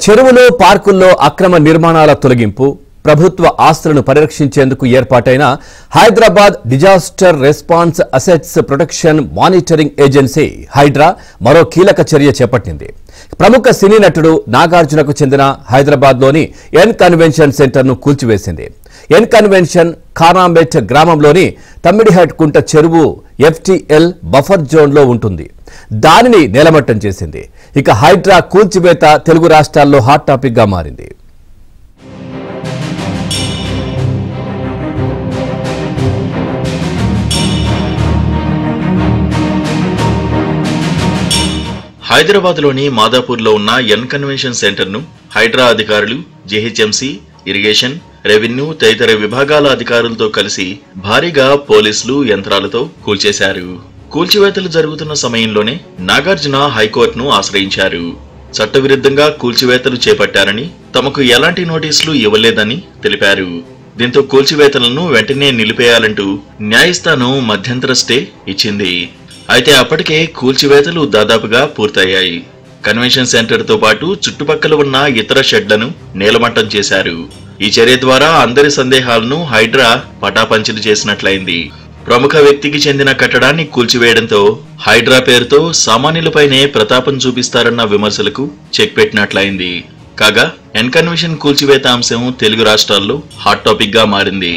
చెరువులో పార్కుల్లో అక్రమ నిర్మాణాల తొలగింపు ప్రభుత్వ ఆస్తులను పరిరక్షించేందుకు ఏర్పాటైన Hyderabad disaster response assets protection monitoring agency HYDRAA మరో కీలక చర్య చేపట్టింది. ప్రముఖ సినీ నటుడు నాగార్జునకు చెందిన హైదరాబాద్లోని ఎన్ కన్వెన్షన్ సెంటర్ను కూల్చివేసింది. ఎన్ కన్వెన్షన్ ఖానాంబెట్ గ్రామంలోని తమ్మిడిహట్ కుంట చెరువు FTL బఫర్ జోన్లో ఉంటుంది. దానిని నేలమట్టం చేసింది. ఇక హైడ్రా కూల్చివేత తెలుగు రాష్ట్రాల్లో హాట్ టాపిక్ గా మారింది. హైదరాబాద్లోని మాదాపూర్లో ఉన్న ఎన్ కన్వెన్షన్ సెంటర్ను హైడ్రా అధికారులు, GHMC, ఇరిగేషన్, రెవెన్యూ తదితర విభాగాల అధికారులతో కలిసి భారీగా పోలీసులు యంత్రాలతో కూల్చేశారు. కూల్చివేతలు జరుగుతున్న సమయంలోనే నాగార్జున హైకోర్టును ఆశ్రయించారు. చట్టవిరుద్ధంగా కూల్చివేతలు చేపట్టారని, తమకు ఎలాంటి నోటీసులు ఇవ్వలేదని తెలిపారు. దీంతో కూల్చివేతలను వెంటనే నిలిపేయాలంటూ న్యాయస్థానం మధ్యంతర స్టే ఇచ్చింది. అయితే అప్పటికే కూల్చివేతలు దాదాపుగా పూర్తయ్యాయి. కన్వెన్షన్ సెంటర్ తో పాటు చుట్టుపక్కల ఉన్న ఇతర షెడ్లను నేలమట్టం చేశారు. ఈ చర్య ద్వారా అందరి సందేహాలను హైడ్రా పటాపంచలు చేసినట్లయింది. ప్రముఖ వ్యక్తికి చెందిన కట్టడాన్ని కూల్చివేయడంతో హైడ్రా పేరుతో సామాన్యులపైనే ప్రతాపం చూపిస్తారన్న విమర్శలకు చెక్ పెట్టినట్లయింది. కాగా ఎన్ కన్వెన్షన్ కూల్చివేత అంశం తెలుగు రాష్ట్రాల్లో హాట్ టాపిక్ గా మారింది.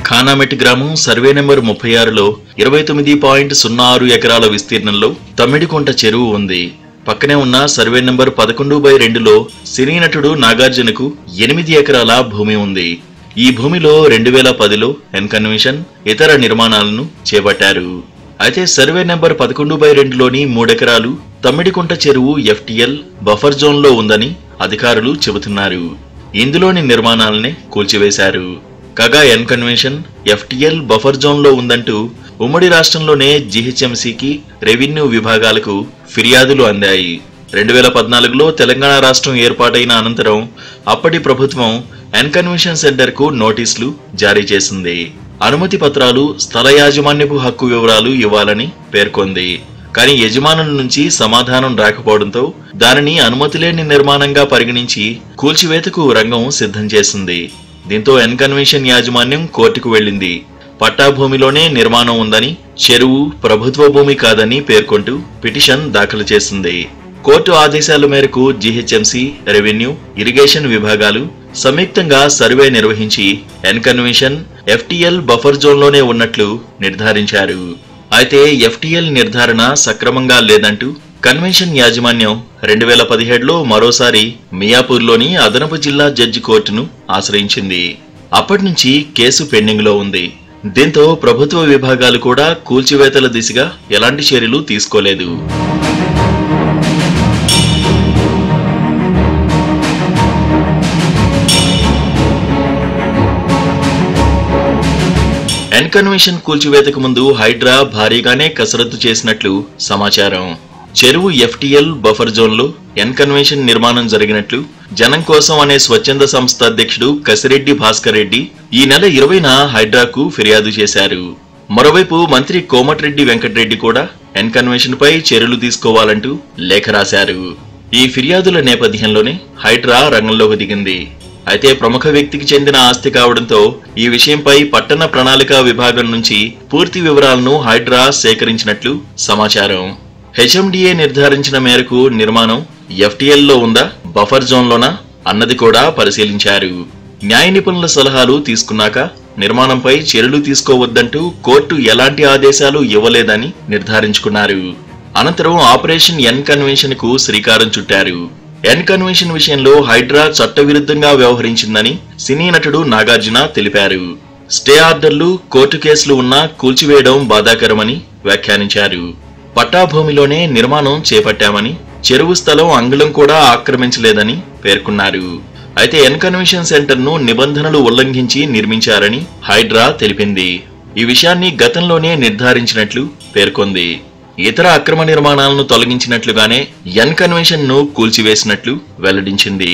ఖానామెట్ గ్రామం సర్వే నెంబర్ 36లో 29.06 ఎకరాల విస్తీర్ణంలో తమ్మిడికుంట చెరువు ఉంది. పక్కనే ఉన్న సర్వే నెంబర్ 11/2లో సినీ నటుడు నాగార్జునకు 8 ఎకరాల భూమి ఉంది. ఈ భూమిలో 2010లో ఎన్ కన్వెన్షన్ ఇతర నిర్మాణాలను చేపట్టారు. అయితే సర్వే నెంబర్ 11/2లోని 3 ఎకరాలు తమ్మిడికుంట చెరువు FTL బఫర్ జోన్లో ఉందని అధికారులు చెబుతున్నారు. ఇందులోని నిర్మాణాలనే కూల్చివేశారు. కాగా ఎన్ కన్వెన్షన్ FTL బఫర్ జోన్లో ఉందంటూ ఉమ్మడి రాష్ట్రంలోనే GHMCకి, రెవెన్యూ విభాగాలకు ఫిర్యాదులు అందాయి. 2014లో తెలంగాణ రాష్ట్రం ఏర్పాటైన అనంతరం అప్పటి ప్రభుత్వం ఎన్ కన్వెన్షన్ సెంటర్ కు నోటీసులు జారీ చేసింది. అనుమతి పత్రాలు, స్థల యాజమాన్యపు హక్కు వివరాలు ఇవ్వాలని పేర్కొంది. కానీ యజమానుల నుంచి సమాధానం రాకపోవడంతో దానిని అనుమతి లేని నిర్మాణంగా పరిగణించి కూల్చివేతకు రంగం సిద్ధం చేసింది. దీంతో ఎన్ కన్వెన్షన్ యాజమాన్యం కోర్టుకు వెళ్లింది. పట్టాభూమిలోనే నిర్మాణం ఉందని, చెరువు ప్రభుత్వ భూమి కాదని పేర్కొంటూ పిటిషన్ దాఖలు చేసింది. కోర్టు ఆదేశాల మేరకు GHMC, రెవెన్యూ, ఇరిగేషన్ విభాగాలు సంయుక్తంగా సర్వే నిర్వహించి ఎన్ కన్వెన్షన్ FTL బఫర్ జోన్లోనే ఉన్నట్లు నిర్ధారించారు. అయితే FTL నిర్ధారణ సక్రమంగా లేదంటూ కన్వెన్షన్ యాజమాన్యం 2017లో మరోసారి మియాపూర్లోని అదనపు జిల్లా జడ్జి కోర్టును ఆశ్రయించింది. అప్పటి నుంచి కేసు పెండింగ్ లో ఉంది. దీంతో ప్రభుత్వ విభాగాలు కూడా కూల్చివేతల దిశగా ఎలాంటి చర్యలు తీసుకోలేదు. ఎన్ కన్వెన్షన్ కూల్చివేతకు ముందు హైడ్రా భారీగానే కసరత్తు చేసినట్లు సమాచారం. చెరువు FTL బఫర్ జోన్లో ఎన్ కన్వెన్షన్ నిర్మాణం జరిగినట్లు జనం కోసం అనే స్వచ్ఛంద సంస్థ అధ్యక్షుడు కసిరెడ్డి భాస్కర్ రెడ్డి ఈ నెల 20న హైడ్రాకు ఫిర్యాదు చేశారు. మరోవైపు మంత్రి కోమటిరెడ్డి వెంకటరెడ్డి కూడా ఎన్ కన్వెన్షన్ పై చర్యలు తీసుకోవాలంటూ లేఖ రాశారు. ఈ ఫిర్యాదుల నేపథ్యంలోనే హైడ్రా రంగంలోకి దిగింది. అయితే ప్రముఖ వ్యక్తికి చెందిన ఆస్తి కావడంతో ఈ విషయంపై పట్టణ ప్రణాళిక విభాగం నుంచి పూర్తి వివరాలను హైడ్రా సేకరించినట్లు సమాచారం. HMDA నిర్ధారించిన మేరకు నిర్మాణం FTLలో ఉందా, బఫర్ జోన్లోనా అన్నది కూడా పరిశీలించారు. న్యాయ నిపుణుల సలహాలు తీసుకున్నాక నిర్మాణంపై చర్యలు తీసుకోవద్దంటూ కోర్టు ఎలాంటి ఆదేశాలు ఇవ్వలేదని నిర్ధారించుకున్నారు. అనంతరం ఆపరేషన్ ఎన్ కన్వెన్షన్ కు శ్రీకారం చుట్టారు. ఎన్ కన్వెన్షన్ విషయంలో హైడ్రా చట్టవిరుద్ధంగా వ్యవహరించిందని సినీ నటుడు నాగార్జున తెలిపారు. స్టే ఆర్డర్లు, కోర్టు కేసులు ఉన్నా కూల్చివేయడం బాధాకరమని వ్యాఖ్యానించారు. పట్టాభూమిలోనే నిర్మాణం చేపట్టామని, చెరువు స్థలం అంగుళం కూడా ఆక్రమించలేదని పేర్కొన్నారు. అయితే ఎన్ కన్వెన్షన్ సెంటర్ ను నిబంధనలు ఉల్లంఘించి నిర్మించారని హైడ్రా తెలిపింది. ఈ విషయాన్ని గతంలోనే నిర్ధారించినట్లు పేర్కొంది. ఇతర అక్రమ నిర్మాణాలను తొలగించినట్లుగానే ఎన్ కన్వెన్షన్ ను కూల్చివేసినట్లు వెల్లడించింది.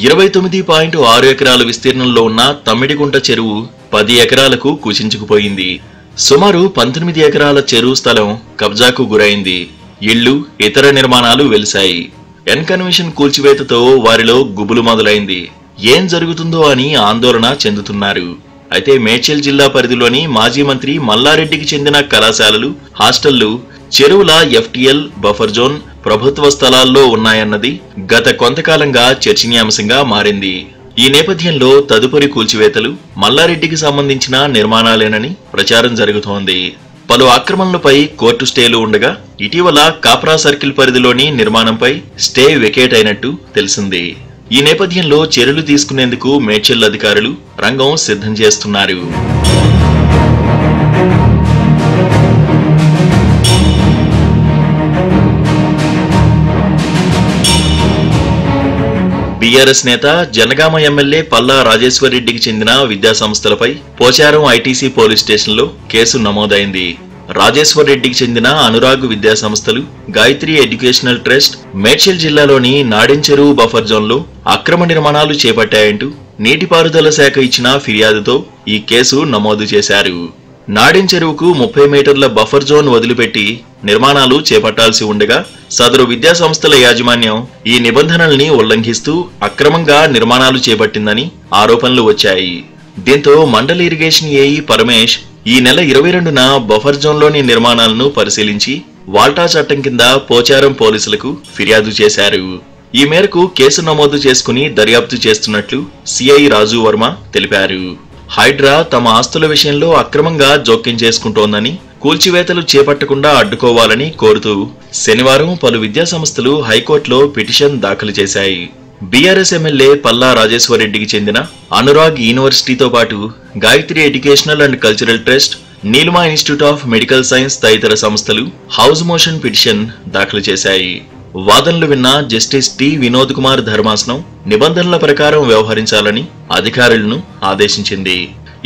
29.6 ఎకరాల విస్తీర్ణంలో ఉన్న తమ్మిడిగుంట చెరువు 10 ఎకరాలకు కుచించుకుపోయింది. సుమారు 19 ఎకరాల చెరువు స్థలం కబ్జాకు గురైంది. ఇళ్లు, ఇతర నిర్మాణాలు వెలిశాయి. ఎన్కన్వెన్షన్ కూల్చివేతతో వారిలో గుబులు మొదలైంది. ఏం జరుగుతుందో అని ఆందోళన చెందుతున్నారు. అయితే మేడ్చల్ జిల్లా పరిధిలోని మాజీ మంత్రి మల్లారెడ్డికి చెందిన కళాశాలలు, హాస్టళ్లు, చెరువుల ఎఫ్టీఎల్, బఫర్ జోన్ ప్రభుత్వ స్థలాల్లో ఉన్నాయన్నది గత కొంతకాలంగా చర్చనీయాంశంగా మారింది. ఈ నేపథ్యంలో తదుపరి కూల్చివేతలు మల్లారెడ్డికి సంబంధించిన నిర్మాణాలేనని ప్రచారం జరుగుతోంది. పలు ఆక్రమణలపై కోర్టు స్టేలు ఉండగా ఇటీవల కాప్రా సర్కిల్ పరిధిలోని నిర్మాణంపై స్టే వెకేట్ అయినట్టు తెలిసింది. ఈ నేపథ్యంలో చర్యలు తీసుకునేందుకు మేడ్చల్ అధికారులు రంగం సిద్ధం చేస్తున్నారు. బీఆర్ఎస్ నేత జనగామ ఎమ్మెల్యే పల్లా రాజేశ్వరరెడ్డికి చెందిన విద్యాసంస్థలపై పోచారం ఐటీసీ పోలీస్ స్టేషన్లో కేసు నమోదైంది. రాజేశ్వర్ రెడ్డికి చెందిన అనురాగ్ విద్యాసంస్థలు, గాయత్రి ఎడ్యుకేషనల్ ట్రస్ట్ మేడ్చల్ జిల్లాలోని నాడెంచెరువు బఫర్ జోన్లో అక్రమ నిర్మాణాలు చేపట్టాయంటూ నీటిపారుదల శాఖ ఇచ్చిన ఫిర్యాదుతో ఈ కేసు నమోదు చేశారు. నాడెంచెరువుకు 30 మీటర్ల బఫర్ జోన్ వదిలిపెట్టి నిర్మాణాలు చేపట్టాల్సి ఉండగా సదరు విద్యాసంస్థల యాజమాన్యం ఈ నిబంధనల్ని ఉల్లంఘిస్తూ అక్రమంగా నిర్మాణాలు చేపట్టిందని ఆరోపణలు వచ్చాయి. దీంతో మండల ఇరిగేషన్ ఏఈ పరమేష్ ఈ నెల 22న బఫర్ జోన్లోని నిర్మాణాలను పరిశీలించి వాల్టా చట్టం కింద పోచారం పోలీసులకు ఫిర్యాదు చేశారు. ఈ మేరకు కేసు నమోదు చేసుకుని దర్యాప్తు చేస్తున్నట్లు సిఐ రాజు వర్మ తెలిపారు. హైడ్రా తమ ఆస్తుల విషయంలో అక్రమంగా జోక్యం చేసుకుంటోందని, కూల్చివేతలు చేపట్టకుండా అడ్డుకోవాలని కోరుతూ శనివారం పలు విద్యాసంస్థలు హైకోర్టులో పిటిషన్ దాఖలు చేశాయి. బీఆర్ఎస్ ఎమ్మెల్యే పల్లా రాజేశ్వరరెడ్డికి చెందిన అనురాగ్ యూనివర్సిటీతో పాటు Gayatri educational and cultural trust, Neelima institute of medical science తదితర సంస్థలు హౌస్ మోషన్ పిటిషన్ దాఖలు చేశాయి. వాదనలు విన్న జస్టిస్ టి వినోద్ కుమార్ ధర్మాసనం నిబంధనల ప్రకారం వ్యవహరించాలని అధికారులను ఆదేశించింది.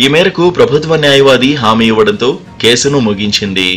ఈ మేరకు ప్రభుత్వ న్యాయవాది హామీ ఇవ్వడంతో కేసును ముగించింది.